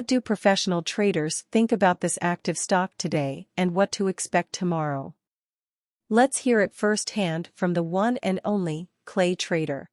What do professional traders think about this active stock today and what to expect tomorrow? Let's hear it firsthand from the one and only Clay Trader.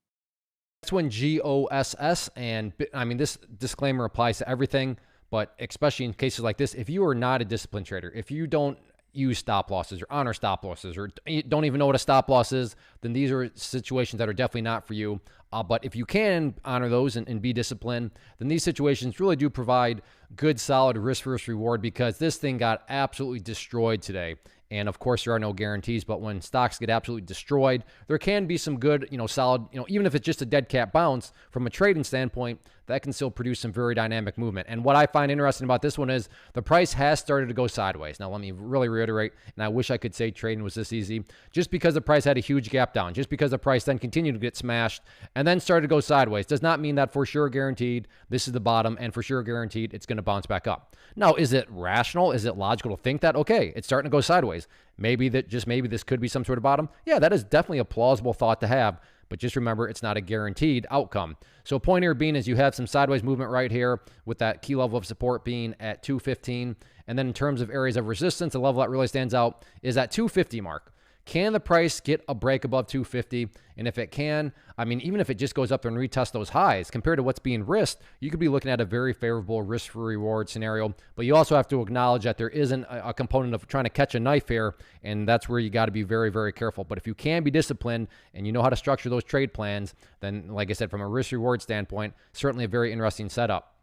That's when GOSS, and I mean, this disclaimer applies to everything, but especially in cases like this, if you are not a disciplined trader, if you don't use stop losses or honor stop losses or don't even know what a stop loss is, then these are situations that are definitely not for you. But if you can honor those and be disciplined, then these situations really do provide good, solid risk versus reward, because this thing got absolutely destroyed today. And of course, there are no guarantees, but when stocks get absolutely destroyed, there can be some good, solid, even if it's just a dead cat bounce from a trading standpoint, that can still produce some very dynamic movement. And what I find interesting about this one is the price has started to go sideways. Now, let me really reiterate, and I wish I could say trading was this easy, just because the price had a huge gap down, just because the price then continued to get smashed and then started to go sideways, does not mean that for sure guaranteed this is the bottom and for sure guaranteed it's going to bounce back up. Now, is it rational? Is it logical to think that, okay, it's starting to go sideways, maybe this could be some sort of bottom? Yeah, that is definitely a plausible thought to have. But just remember, it's not a guaranteed outcome. So point here being is you have some sideways movement right here with that key level of support being at 215. And then in terms of areas of resistance, the level that really stands out is that 250 mark. Can the price get a break above 250? And if it can, I mean, even if it just goes up there and retests those highs compared to what's being risked, you could be looking at a very favorable risk for reward scenario. But you also have to acknowledge that there isn't a component of trying to catch a knife here, and that's where you got to be very, very careful. But if you can be disciplined and you know how to structure those trade plans, then like I said, from a risk reward standpoint, certainly a very interesting setup.